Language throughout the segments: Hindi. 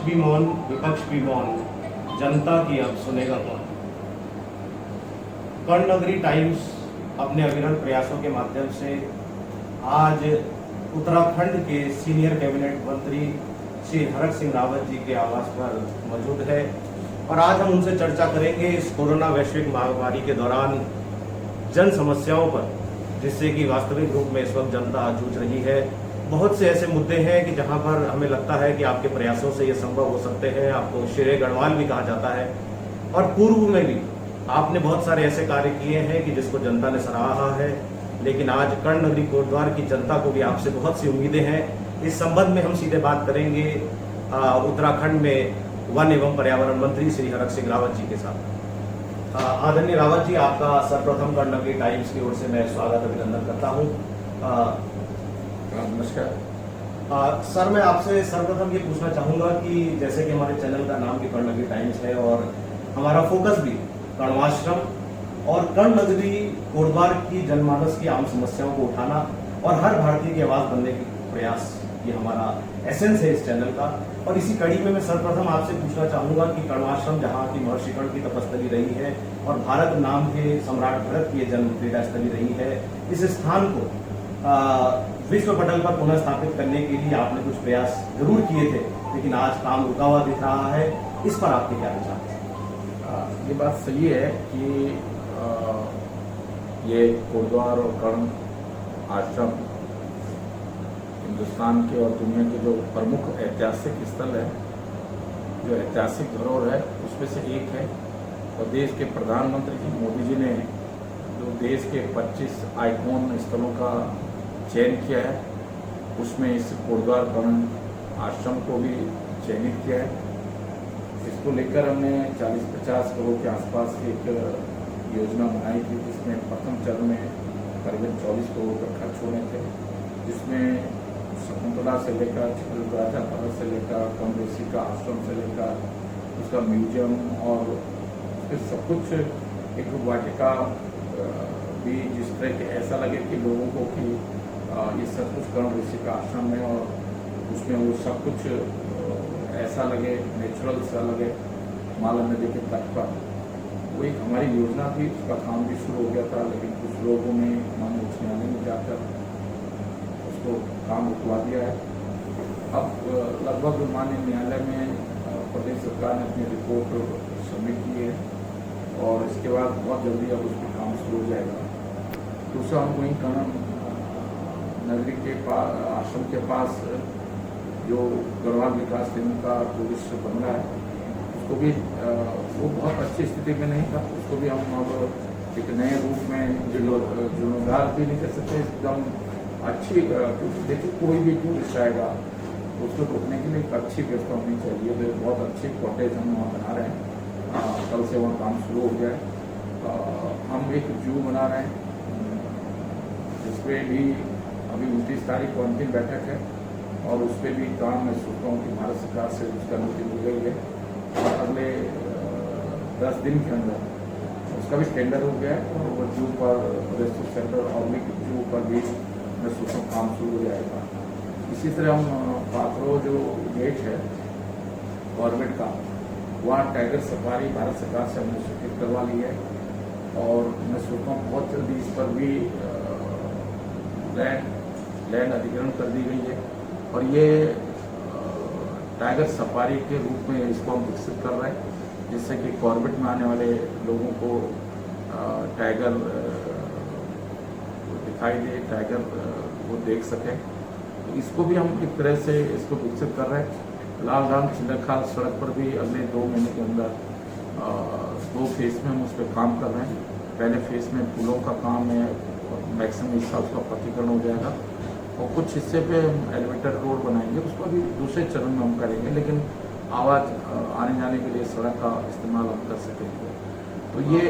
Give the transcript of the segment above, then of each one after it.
भी मौन, विपक्ष भी मौन, जनता की अब सुनेगा कौन। कर्णनगरी टाइम्स अपने अविरल प्रयासों के माध्यम से आज उत्तराखंड के सीनियर कैबिनेट मंत्री श्री हरक सिंह रावत जी के आवास पर मौजूद है और आज हम उनसे चर्चा करेंगे इस कोरोना वैश्विक महामारी के दौरान जन समस्याओं पर, जिससे कि वास्तविक रूप में इस वक्त जनता जूझ रही है। बहुत से ऐसे मुद्दे हैं कि जहां पर हमें लगता है कि आपके प्रयासों से ये संभव हो सकते हैं। आपको शेरे गढ़वाल भी कहा जाता है और पूर्व में भी आपने बहुत सारे ऐसे कार्य किए हैं कि जिसको जनता ने सराहा है। लेकिन आज कर्णनगरी कोटद्वार की जनता को भी आपसे बहुत सी उम्मीदें हैं। इस संबंध में हम सीधे बात करेंगे उत्तराखंड में वन एवं पर्यावरण मंत्री श्री हरक सिंह रावत जी के साथ। आदरणीय रावत जी, आपका सर्वप्रथम कर्णनगरी टाइम्स की ओर से मैं स्वागत अभिनंदन करता हूँ। नमस्कार। सर, मैं आपसे सर्वप्रथम ये पूछना चाहूँगा कि जैसे कि हमारे चैनल का नाम भी कर्णनगरी टाइम्स है और हमारा फोकस भी कर्णवाश्रम और कर्णनगरी कोटद्वार की जनमानस की आम समस्याओं को उठाना और हर भारतीय की आवाज़ बनने की प्रयास, ये हमारा एसेंस है इस चैनल का। और इसी कड़ी में मैं सर्वप्रथम आपसे पूछना चाहूँगा कि कर्णवाश्रम जहाँ की महर्षि कर्ण की तपस्थली रही है और भारत नाम के सम्राट भरत की जन्म क्रीड़ा स्थली रही है, इस स्थान को विश्व पटल पर पुनः स्थापित करने के लिए आपने कुछ प्रयास जरूर किए थे, लेकिन आज काम रुका हुआ दिख रहा है। इस पर आपके क्या विचार हैं? ये बात सही है कि ये कोटद्वार और कर्ण आश्रम हिंदुस्तान के और दुनिया के जो प्रमुख ऐतिहासिक स्थल है, जो ऐतिहासिक धरोहर है, उसमें से एक है। और देश के प्रधानमंत्री जी मोदी जी ने जो देश के 25 आइकॉन स्थलों का चयन किया है, उसमें इस कोटद्वार कर्ण आश्रम को भी चयनित किया है। इसको लेकर हमने 40-50 करोड़ के आसपास एक योजना बनाई थी, जिसमें प्रथम चरण में करीबन 24 करोड़ का खर्च होने थे, जिसमें शकुंतला से लेकर राजा भरत से लेकर कमरेसी का आश्रम से लेकर उसका म्यूजियम और फिर सब कुछ एक वाटिका भी, जिस तरह के ऐसा लगे कि लोगों को कि ये सब कुछ कर्ण ऋषि का आश्रम है और उसमें वो सब कुछ ऐसा लगे, नेचुरल सा लगे, माला नदी के तट पर। वो एक हमारी योजना थी, उसका काम भी शुरू हो गया था, लेकिन कुछ लोगों ने माननीय उच्च न्यायालय में जाकर उसको काम रुकवा दिया है। अब लगभग माननीय न्यायालय में प्रदेश सरकार ने अपनी रिपोर्ट सबमिट की है और इसके बाद बहुत जल्दी अब उस पर काम शुरू हो जाएगा। दूसरा, हम वहीं कर्ण नगरी के पास, आश्रम के पास जो गढ़वाल विकास निगम का टूरिस्ट बंगला है, उसको भी वो बहुत अच्छी स्थिति में नहीं था, उसको भी हम अब एक नए रूप में जीर्णोद्धार भी नहीं कर सकते, एकदम अच्छी। देखिए, कोई भी टूरिस्ट आएगा तो उसको रोकने के लिए एक अच्छी व्यवस्था होनी चाहिए। तो बहुत अच्छी कॉटेज हम वहाँ बना रहे हैं, कल से वहाँ काम शुरू हो गया है। हम एक जू बना रहे हैं, जिसमें भी अभी 29 तारीख को अंतिम बैठक है और उस पर भी काम मैं सोचता हूँ कि भारत सरकार से उसका अनुमति मिल गई है और अगले 10 दिन के अंदर उसका भी टेंडर हो गया है और वो जू पर, रेस्टोरेंट सेंटर और जू पर भी मैं सोचता हूँ काम शुरू हो जाएगा। इसी तरह हम पात्रो जो गेट है गवर्नमेंट का, वहाँ टाइगर सफारी भारत सरकार से हमने स्वीकृत करवा ली है और मैं सोचता हूँ बहुत जल्दी इस पर भी लैंड अधिग्रहण कर दी गई है और ये टाइगर सफारी के रूप में इसको हम विकसित कर रहे हैं, जिससे कि कॉर्बेट में आने वाले लोगों को टाइगर दिखाई दे, टाइगर वो देख सकें। तो इसको भी हम एक तरह से इसको विकसित कर रहे हैं। लालराम चिल्लाखाल सड़क पर भी अगले 2 महीने के अंदर 2 फेज में हम उस पर काम कर रहे हैं। पहले फेज में पुलों का काम है और मैक्सिमम हिस्सा उसका पक्कीकरण हो जाएगा और कुछ हिस्से पे हम एलिवेटेड रोड बनाएंगे, उसको भी दूसरे चरण में हम करेंगे, लेकिन आवाज़ आने जाने के लिए सड़क का इस्तेमाल हम कर सकेंगे। तो ये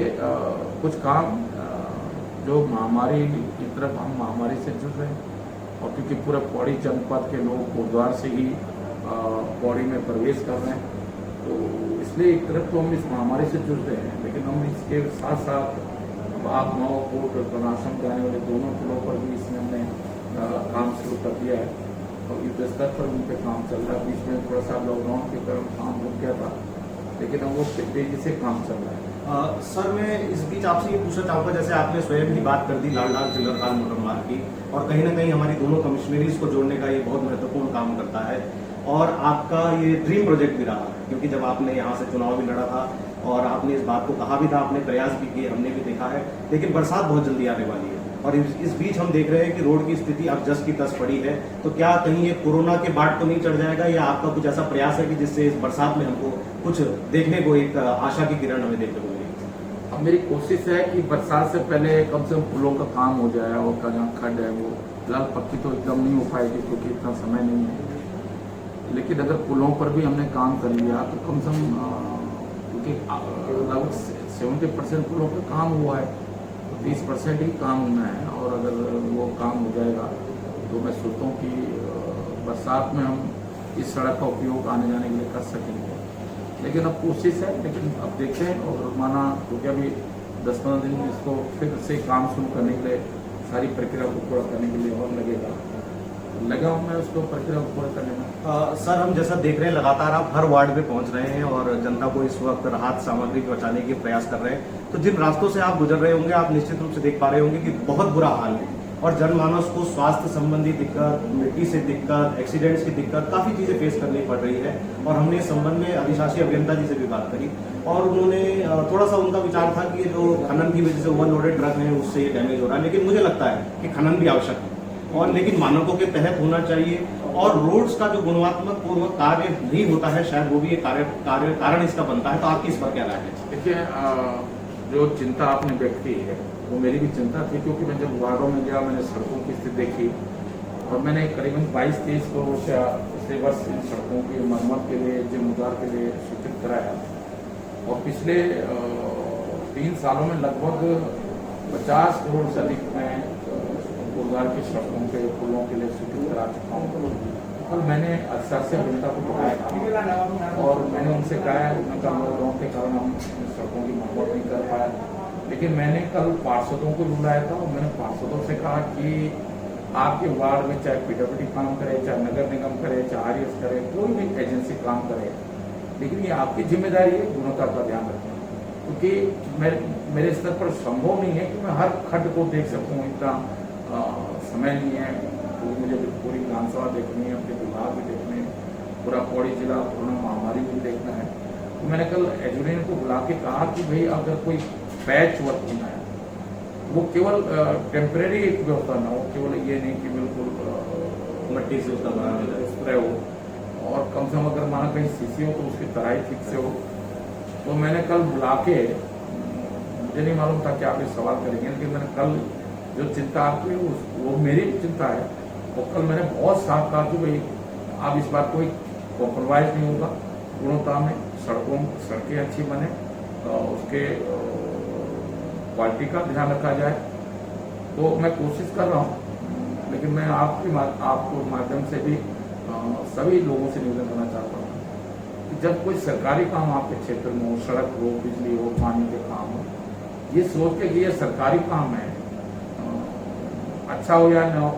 कुछ काम जो महामारी की तरफ हम महामारी से जुड़ रहे हैं और क्योंकि पूरा पौड़ी जनपद के लोग कोटद्वार से ही पौड़ी में प्रवेश कर रहे हैं, तो इसलिए एक तरफ तो हम इस महामारी से जुड़ रहे हैं, लेकिन हम इसके साथ साथ आप नौ कोट कर्णाश्रम जाने वाले दोनों पुलों पर भी इसमें हमने काम शुरू कर दिया है और युद्ध स्तर पर उन पे काम चल रहा है। बीच में थोड़ा सा लॉकडाउन के कारण काम रुक गया था, लेकिन अब वो तेजी से काम चल रहा है। सर मैं इस बीच आपसे ये पूछना चाहूँगा, जैसे आपने स्वयं ही बात कर दी लाल डाक चिल्लरखाल मोटर मार्ग की, और कहीं ना कहीं हमारी दोनों कमिश्नरीज को जोड़ने का ये बहुत महत्वपूर्ण काम करता है, और आपका ये ड्रीम प्रोजेक्ट भी रहा है, क्योंकि जब आपने यहाँ से चुनाव भी लड़ा था और आपने इस बात को कहा भी था, आपने प्रयास भी किए, हमने भी देखा है, लेकिन बरसात बहुत जल्दी आने वाली है और इस बीच हम देख रहे हैं कि रोड की स्थिति अब जस की तस पड़ी है। तो क्या कहीं ये कोरोना के बाट तो नहीं चढ़ जाएगा, या आपका कुछ ऐसा प्रयास है कि जिससे इस बरसात में हमको कुछ देखने को, एक आशा की किरण हमें देखने को मिलेगी? अब मेरी कोशिश है कि बरसात से पहले कम से कम पुलों का काम हो जाए, और का जहाँ खड्ड है वो फिलहाल पक्की तो एकदम नहीं हो पाएगी क्योंकि इतना समय नहीं है, लेकिन अगर पुलों पर भी हमने काम कर लिया तो कम से कम, क्योंकि लगभग 70% पुलों पर काम हुआ है, 30% ही काम होना है, और अगर वो काम हो जाएगा तो मैं सोचता हूँ कि बरसात में हम इस सड़क का उपयोग आने जाने के लिए कर सकेंगे। लेकिन अब कोशिश है, लेकिन अब देखते हैं, और माना क्योंकि अभी 10-15 दिन इसको फिर से काम शुरू करने के लिए, सारी प्रक्रिया को पूरा करने के लिए और लगा हूँ मैं उसको प्रक्रिया को पूरा करने में। सर हम जैसा देख रहे हैं लगातार आप हर वार्ड में पहुंच रहे हैं और जनता को इस वक्त राहत सामग्री पहुंचाने के प्रयास कर रहे हैं, तो जिन रास्तों से आप गुजर रहे होंगे आप निश्चित रूप से देख पा रहे होंगे कि बहुत बुरा हाल है, और जनमानस को स्वास्थ्य संबंधी दिक्कत, मिट्टी से दिक्कत, एक्सीडेंट्स की दिक्कत, काफ़ी चीज़ें फेस करनी पड़ रही है। और हमने इस संबंध में अधिशासी अभियंता जी से भी बात करी, और उन्होंने थोड़ा सा उनका विचार था कि ये जो खनन की वजह से ओवरलोडेड ट्रक हैं उससे ये डैमेज हो रहा है, लेकिन मुझे लगता है कि खनन भी आवश्यक है, और लेकिन मानकों के तहत होना चाहिए, और रोड्स का जो गुणवत्तात्मक पूर्वक कार्य नहीं होता है शायद वो भी एक कारण इसका बनता है। तो आपकी इस पर क्या राय है? देखिए, जो चिंता आपने व्यक्त की है वो मेरी भी चिंता थी, क्योंकि मैं जब वार्डों में गया मैंने सड़कों की स्थिति देखी, और मैंने करीबन 22-23 करोड़ से पिछले वर्ष इन सड़कों की मरम्मत के लिए, जीर्णोद्धार के लिए स्वीकृत कराया, और पिछले 3 सालों में लगभग 50 करोड़ से अधिक मैं गुरुद्वार की सड़कों के पुलों के लिए स्वीकृत करा चुका हूँ। कल मैंने अधिशासी अभियंता को बुलाया था और मैंने उनसे कहा है, उनका लॉकडाउन के कारण हम सड़कों की मरम्मत नहीं कर पाए, लेकिन मैंने कल पार्षदों को बुलाया था और मैंने पार्षदों से कहा कि आपके वार्ड में चाहे पीडब्ल्यूडी काम करे, चाहे नगर निगम करे, चाहे आरएस करे, कोई भी एजेंसी काम करे, लेकिन ये आपकी जिम्मेदारी है गुणवत्ता का ध्यान रखें, क्योंकि मेरे स्तर पर संभव नहीं है कि मैं हर खड्ड को देख सकूँ, इतना समय नहीं है, तो मुझे पूरी विधानसभा देखनी है, अपने विभाग भी देखने हैं, पूरा पौड़ी जिला कोरोना महामारी भी देखना है। तो मैंने कल एजुनियन को बुला के कहा कि भाई अगर कोई पैच वर्क होना है वो केवल टेम्परेरी एक व्यवस्था ना हो, केवल ये नहीं कि बिल्कुल मट्टी से उसका बना स्प्रे हो, और कम से कम अगर माना कहीं सीसी हो तो उसकी तराई ठीक से हो। तो मैंने कल बुला के, मुझे नहीं मालूम था कि आप ये सवाल करेंगे, लेकिन मैंने कल जो चिंता आपकी वो मेरी भी चिंता है, और कल मैंने बहुत साफ कहा कि भाई अब इस बार कोई कॉम्प्रोमाइज नहीं होगा गुणवत्ता में, सड़कें अच्छी बने, उसके क्वालिटी का ध्यान रखा जाए। तो मैं कोशिश कर रहा हूँ, लेकिन मैं आपको माध्यम से भी सभी लोगों से निवेदन करना चाहता हूँ कि जब कोई सरकारी काम आपके क्षेत्र में हो, सड़क हो, बिजली हो, पानी के काम हो, ये सोच के कि ये सरकारी काम है, अच्छा हो या न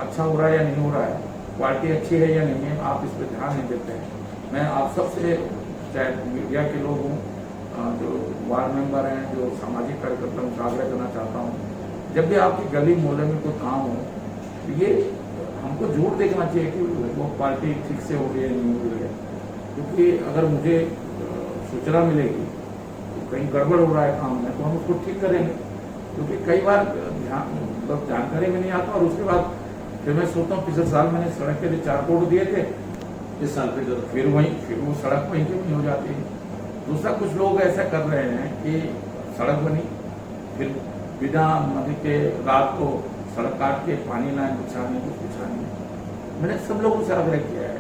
अच्छा हो रहा है या नहीं हो रहा है, क्वालिटी अच्छी है या नहीं है, आप इस पर ध्यान नहीं देते हैं। मैं आप सबसे, चाहे मीडिया के लोग हों, जो वार्ड मेंबर हैं, जो सामाजिक कार्यकर्ता, उनसे आग्रह करना चाहता हूँ, जब भी आपकी गली मोहल्ले में कोई काम हो तो ये हमको जरूर देखना चाहिए कि वो क्वालिटी ठीक से हो रही है नहीं हो रही है, क्योंकि अगर मुझे सूचना मिलेगी तो कहीं गड़बड़ हो रहा है काम में तो हम उसको ठीक करेंगे, क्योंकि कई बार मतलब जानकारी में नहीं आता, और उसके बाद फिर मैं सोचता हूँ पिछले साल मैंने सड़क के लिए 4 करोड़ दिए थे, इस साल फिर वो सड़क वहीं की नहीं हो जाती है। दूसरा, कुछ लोग ऐसा कर रहे हैं कि सड़क बनी, फिर बिना नदी के रात को सड़क काट के पानी लाइन बिछाने, कुछ बिछाने। मैंने सब लोगों से आग्रह किया है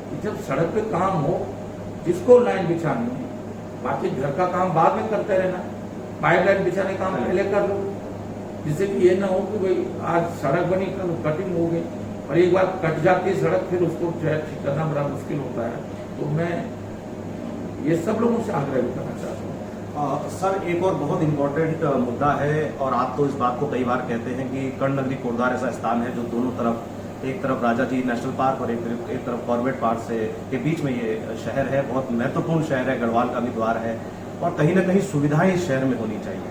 कि जब सड़क पे काम हो, जिसको लाइन बिछानी है, बाकी घर का काम बाद में करते रहना, पाइप लाइन बिछाने का काम पहले कर लो, जिससे कि ये ना हो कि भाई आज सड़क बनी, कल कटिंग हो गई, और एक बार कट जाती है सड़क, फिर उसको ठीक करना बड़ा मुश्किल होता है। तो मैं ये सब लोगों से आग्रह भी करना चाहता हूँ। सर एक और बहुत इम्पोर्टेंट मुद्दा है, और आप तो इस बात को कई बार कहते हैं कि कर्ण नगरी कोटद्वार ऐसा स्थान है जो दोनों तरफ एक तरफ राजाजी नेशनल पार्क और एक तरफ कॉर्बेट पार्क से के बीच में ये शहर है। बहुत महत्वपूर्ण शहर है, गढ़वाल का भी द्वार है और कहीं ना कहीं सुविधाएं इस शहर में होनी चाहिए।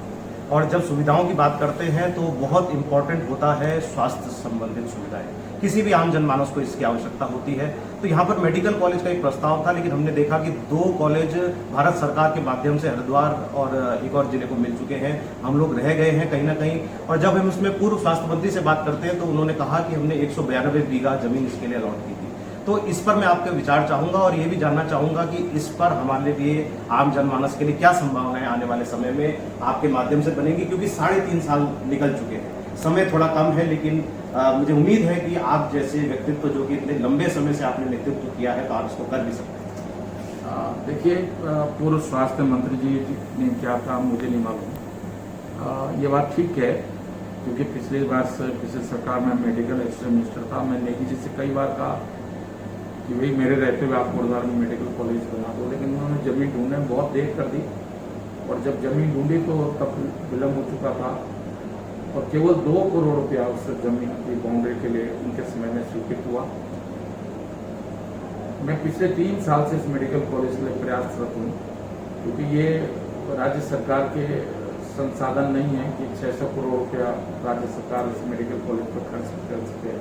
और जब सुविधाओं की बात करते हैं तो बहुत इंपॉर्टेंट होता है स्वास्थ्य संबंधित सुविधाएं। किसी भी आम जनमानस को इसकी आवश्यकता होती है। तो यहाँ पर मेडिकल कॉलेज का एक प्रस्ताव था, लेकिन हमने देखा कि 2 कॉलेज भारत सरकार के माध्यम से हरिद्वार और एक और जिले को मिल चुके हैं। हम लोग रह गए हैं कहीं ना कहीं। और जब हम इसमें पूर्व स्वास्थ्य मंत्री से बात करते हैं तो उन्होंने कहा कि हमने 192 बीघा जमीन इसके लिए अलॉट की थी। तो इस पर मैं आपके विचार चाहूंगा और ये भी जानना चाहूंगा कि इस पर हमारे लिए आम जनमानस के लिए क्या संभावनाएं आने वाले समय में आपके माध्यम से बनेंगी, क्योंकि 3.5 साल निकल चुके हैं। समय थोड़ा कम है, लेकिन मुझे उम्मीद है कि आप जैसे व्यक्तित्व जो कि इतने लंबे समय से आपने नेतृत्व किया है तो आप इसको कर भी सकते हैं। देखिए, पूर्व स्वास्थ्य मंत्री जी ने क्या था मुझे नहीं मालूम। ये बात ठीक है, क्योंकि पिछली सरकार में मेडिकल एक्सचेंज मिनिस्टर था। मैं नेगी जी से कई बार कहा कि भाई मेरे रहते हुए आप गुरुद्वारा में मेडिकल कॉलेज बना दो, लेकिन उन्होंने जमीन ढूंढने में बहुत देर कर दी। और जब जमीन ढूंढी तो तब विलम्ब हो चुका था और केवल 2 करोड़ रुपया उस जमीन की बाउंड्री के लिए उनके समय में स्वीकृत हुआ। मैं पिछले 3 साल से इस मेडिकल कॉलेज के लिए प्रयासरत हूँ, क्योंकि ये राज्य सरकार के संसाधन नहीं है कि 600 करोड़ रुपया राज्य सरकार इस मेडिकल कॉलेज पर खर्च कर सके।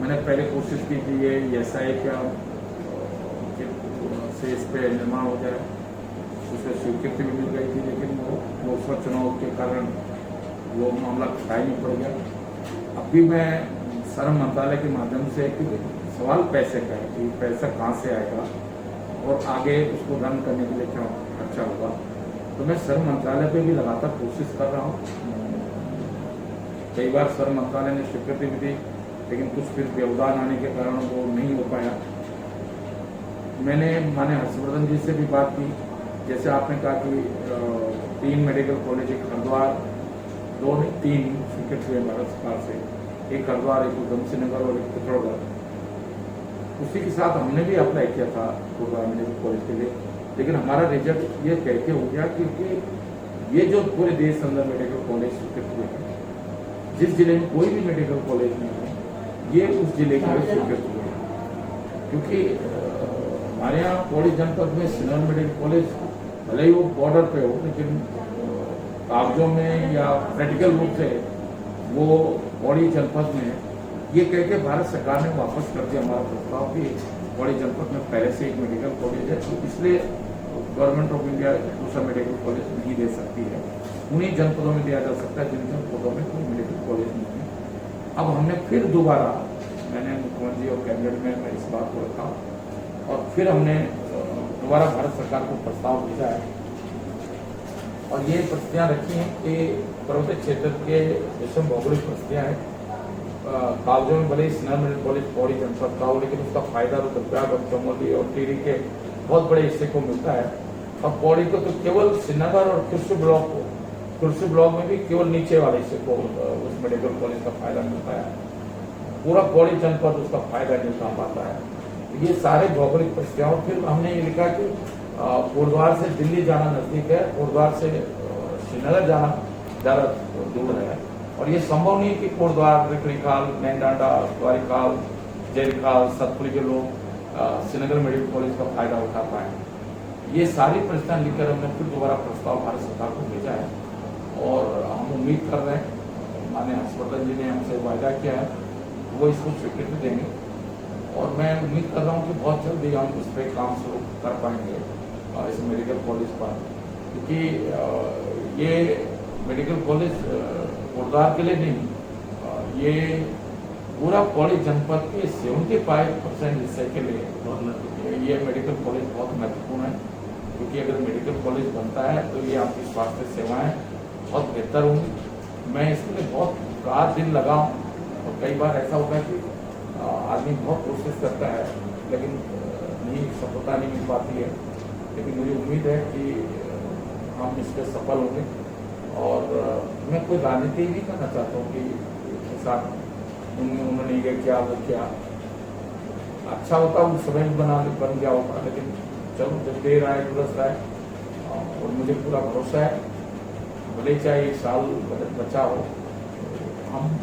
मैंने पहले कोशिश की कि ये SI क्या से इस पर निर्माण हो जाए, उसमें स्वीकृति भी मिल गई थी, लेकिन वो लोकसभा चुनाव के कारण वो मामला खटाई में पड़ गया। अब भी मैं श्रम मंत्रालय के माध्यम से, क्योंकि सवाल पैसे का है कि पैसा कहाँ से आएगा और आगे उसको रन करने के लिए क्या खर्चा होगा, तो मैं श्रम मंत्रालय पे भी लगातार कोशिश कर रहा हूँ। कई बार श्रम मंत्रालय ने स्वीकृति भी दी, लेकिन कुछ फिर व्यवधान आने के कारण वो नहीं हो पाया। मैंने माननीय हर्षवर्धन जी से भी बात की, जैसे आपने कहा कि 3 मेडिकल कॉलेज, एक हरिद्वार, 3 स्वीकृत हुए भारत सरकार से, एक हरिद्वार, एक उधमसिंह नगर और एक पिथौरागढ़। उसी के साथ हमने भी अप्लाई किया था गुरुद्वारा मेडिकल कॉलेज के लिए, लेकिन हमारा रिजल्ट ये कह के हो गया, क्योंकि ये जो पूरे देश अंदर मेडिकल कॉलेज स्वीकृत हुए हैं, जिस जिले में कोई भी मेडिकल कॉलेज नहीं है, ये उस जिले के लिए स्वीकृत हुए हैं। क्योंकि हमारे यहाँ पौड़ी जनपद में सिनर मेडिकल कॉलेज भले ही वो बॉर्डर पे हो, लेकिन कागजों में या प्रैक्टिकल रूप से वो पौड़ी जनपद में, ये कह के भारत सरकार ने वापस कर दिया हमारा प्रस्ताव कि पौड़ी जनपद में पहले से एक मेडिकल कॉलेज है, तो इसलिए गवर्नमेंट ऑफ इंडिया दूसरा मेडिकल कॉलेज नहीं दे सकती है। उन्हीं जनपदों में दिया जा सकता है जिन जनपदों में कोई मेडिकल कॉलेज नहीं है। अब हमने फिर दोबारा, मैंने मुख्यमंत्री और कैबिनेट में मैं इस बात को रखा और फिर हमने दोबारा भारत सरकार को प्रस्ताव भेजा है। और ये परिस्थितियाँ रखी हैं कि पर्वतीय क्षेत्र के विषम भौगोलिक परिस्थितियाँ हैं। कागजों में भले ही सिनर मेडिकल कॉलेज पौड़ी जनपद का हो, लेकिन उसका फायदा रुद्रप्रयाग और चमोली और टिहरी के बहुत बड़े हिस्से को मिलता है। और पौड़ी को तो केवल श्रीनगर और कृषि ब्लॉक में भी केवल नीचे वाले हिस्से को उस मेडिकल कॉलेज का फायदा मिलता है। पूरा पौड़ी जनपद उसका फायदा नहीं उठा पाता है। ये सारे भौगोलिक परिस्थितियाँ। फिर हमने ये लिखा कि कोटद्वार से दिल्ली जाना नजदीक है, कोटद्वार से श्रीनगर जाना ज़्यादा दूर है, और ये संभव नहीं कि कोटद्वार, रिकड़ीखाल, मैनडांडा, द्वारिखाल, जयखाल, सतपुरी के लोग श्रीनगर मेडिकल कॉलेज का फायदा उठा पाए। ये सारी परिस्थितियाँ लिखकर हमने फिर दोबारा प्रस्ताव भारत सरकार को भेजा है और हम उम्मीद कर रहे हैं, माननीय हर्षवर्धन जी ने हमसे वायदा किया है वो इसको स्वीकृति देंगे और मैं उम्मीद कर रहा हूँ कि बहुत जल्दी हम उस पर काम शुरू कर पाएंगे इस मेडिकल कॉलेज पर, क्योंकि ये मेडिकल कॉलेज कोटद्वार के लिए नहीं, ये पूरा पौड़ी जनपद के 75% हिस्से के लिए ये मेडिकल कॉलेज बहुत महत्वपूर्ण है। क्योंकि अगर मेडिकल कॉलेज बनता है तो ये आपकी स्वास्थ्य सेवाएं बहुत बेहतर होंगी। मैं इसके लिए बहुत रात दिन लगा हूँ और कई बार ऐसा होता है कि आदमी बहुत कोशिश करता है लेकिन सफलता नहीं मिल पाती है, लेकिन मुझे उम्मीद है कि हम इस पर सफल होंगे। और मैं कोई राजनीति नहीं करना चाहता हूँ कि साथ उन्होंने ये किया वो किया, अच्छा होता उस समय बन गया होता, लेकिन चलो जब देर आए दुरुस्त आए और मुझे पूरा भरोसा है भले चाहे 1 साल बचा हो, हम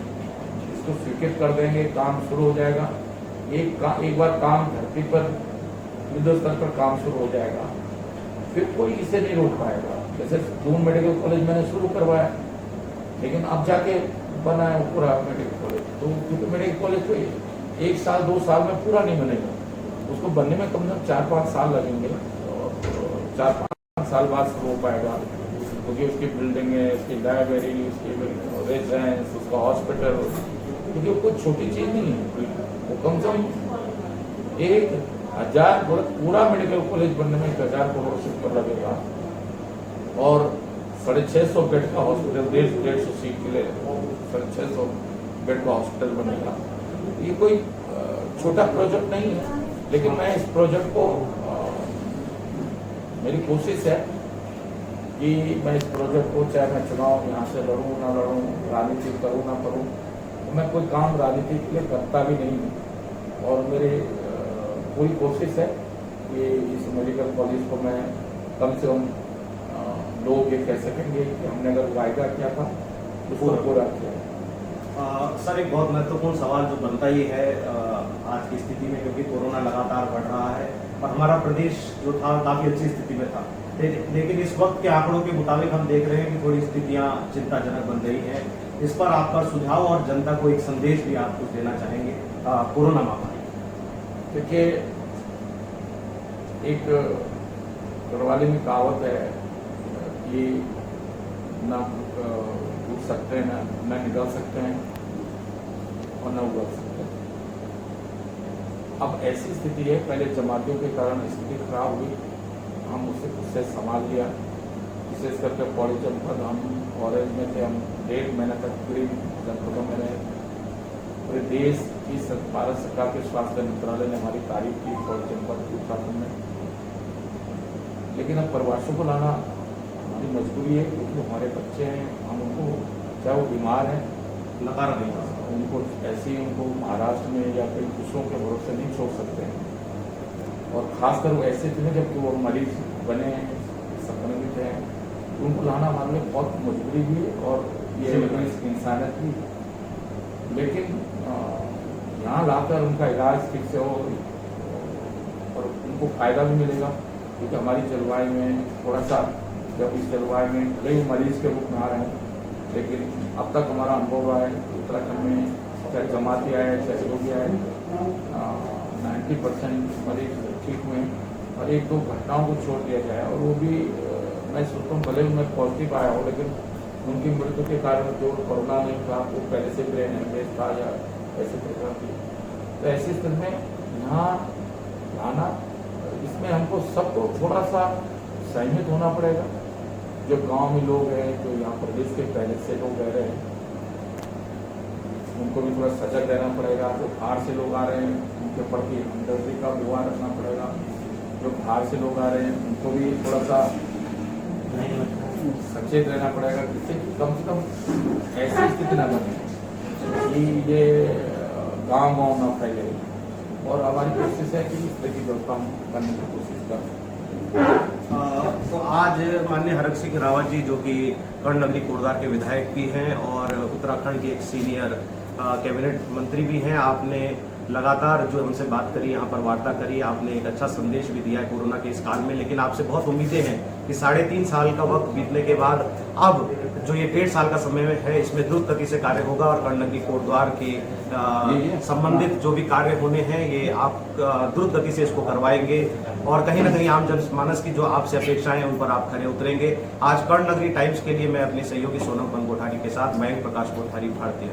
इस इसको स्वीकृत कर देंगे, काम शुरू हो जाएगा। एक बार काम धरती पर युद्ध स्तर पर काम शुरू हो जाएगा, फिर कोई इसे नहीं रोक पाएगा। जैसे दून मेडिकल कॉलेज मैंने शुरू करवाया, लेकिन अब जाके बना है पूरा मेडिकल कॉलेज, तो क्योंकि मेडिकल कॉलेज तो 1 साल 2 साल में पूरा नहीं बनेगा, उसको बनने में कम से कम 4-5 साल लगेंगे, और 4-5 साल बाद शुरू हो पाएगा, क्योंकि उसकी बिल्डिंग है, उसकी लाइब्रेरी, उसकी रेजिडेंस, उसका हॉस्पिटल, क्योंकि कोई छोटी चीज नहीं है। वो कम से कम 1000 पूरा मेडिकल कॉलेज बनने में 1000 करोड़ से ऊपर लगेगा, और 650 बेड का हॉस्पिटल, 150 सीट के लिए 650 बेड का हॉस्पिटल बनेगा। ये कोई छोटा प्रोजेक्ट नहीं है, लेकिन मैं इस प्रोजेक्ट को मेरी कोशिश है कि मैं इस प्रोजेक्ट को, चाहे मैं चुनाव यहाँ से लड़ूँ ना लड़ूँ, राजनीति करूँ ना करूँ, मैं कोई काम राजनीति के लिए करता भी नहीं हूँ, और मेरी पूरी कोशिश है कि इस मेडिकल कॉलेज को मैं कम से कम लोग ये कह सकेंगे कि हमने अगर वायदा किया था उसको पूरा किया। सर, एक बहुत महत्वपूर्ण सवाल जो बनता ही है आज की स्थिति में, क्योंकि कोरोना लगातार बढ़ रहा है और हमारा प्रदेश जो था काफी अच्छी स्थिति में था, लेकिन इस वक्त के आंकड़ों के मुताबिक हम देख रहे हैं कि थोड़ी स्थितियां चिंताजनक बन रही हैं। इस पर आपका सुझाव और जनता को एक संदेश भी आप कुछ देना चाहेंगे कोरोना महामारी? देखिए, एक गढ़वाली में कहावत है कि ना उठ सकते हैं, ना निकल सकते हैं, और न उगल सकते हैं। अब ऐसी स्थिति है, पहले जमातियों के कारण स्थिति खराब हुई, हम उससे खुद से संभाल लिया। विशेष करके पौड़ी जनपद, हम कॉलेज में थे, हम 1.5 महीने तक पूरी जनपदों में रहे। पूरे देश की भारत सरकार के स्वास्थ्य मंत्रालय ने हमारी तारीफ की पौड़ी जनपद उत्तराखंड में। लेकिन अब प्रवासियों को लाना हमारी मजबूरी है, क्योंकि हमारे बच्चे हैं, हम उनको, चाहे वो बीमार हैं, नकारा नहीं जा सकता, उनको ऐसे ही उनको महाराष्ट्र में या कहीं दूसरों के भरोसे नहीं छोड़ सकते हैं। और खासकर वो ऐसे थे जबकि वो मरीज बने हैं, संक्रमित हैं, तो उनको लाना हमारे लिए बहुत मजबूरी भी, और ये इंसानियत भी। लेकिन यहाँ लाकर उनका इलाज ठीक से हो और उनको फायदा भी मिलेगा, क्योंकि हमारी जलवायु में थोड़ा सा, जब इस जलवायु में कई मरीज के रूप में आ रहे हैं, लेकिन अब तक हमारा अनुभव रहा है उत्तराखंड में, चाहे जमाती आए चाहे लोग आए, 90% मरीज ठीक हुए, और 1-2 घटनाओं को छोड़ दिया जाए, और वो भी मैं सोचता हूँ भले उनमें पॉजिटिव आया हो, लेकिन उनकी मृत्यु के कारण जो कोरोना नहीं था, वो पहले से ब्रेन हेमरेज था या ऐसे प्रकार की, तो ऐसी स्थिति में यहाँ लाना, इसमें हमको सबको थोड़ा सा सहमित होना पड़ेगा। जो गांव में लोग हैं, जो यहाँ प्रदेश के पहले से लोग रह रहे हैं, उनको भी थोड़ा सजग रहना पड़ेगा। जो बाहर से लोग आ रहे हैं, उनके प्रति हमदर्दी का व्यवहार रखना पड़ेगा। जो बाहर से लोग आ रहे हैं, उनको भी थोड़ा सा सचेत रहना पड़ेगा, जिससे कम से कम ऐसी स्थिति न बने कि ये गाँव न फैले। और हमारी कोशिश है कि इस तरह की व्यवस्था हम करने की कोशिश करें। तो आज माननीय हरक सिंह रावत जी, जो कि कर्णनगरी कोटद्वार के विधायक भी हैं और उत्तराखंड के एक सीनियर कैबिनेट मंत्री भी हैं, आपने लगातार जो हमसे बात करी, यहाँ पर वार्ता करी, आपने एक अच्छा संदेश भी दिया है कोरोना के इस काल में। लेकिन आपसे बहुत उम्मीदें हैं कि 3.5 साल का वक्त बीतने के बाद अब जो ये 1.5 साल का समय है, इसमें द्रुत गति से कार्य होगा, और कर्णनगरी कोटद्वार के संबंधित जो भी कार्य होने हैं, ये आप द्रुत गति से इसको करवाएंगे, और कहीं ना कहीं आम जनमानस की जो आपसे अपेक्षाएं हैं, उन पर आप खरे उतरेंगे। आज कर्णनगरी टाइम्स के लिए मैं अपने सहयोगी सोनम कोठारी के साथ मयंक प्रकाश कोठारी, भारतीय।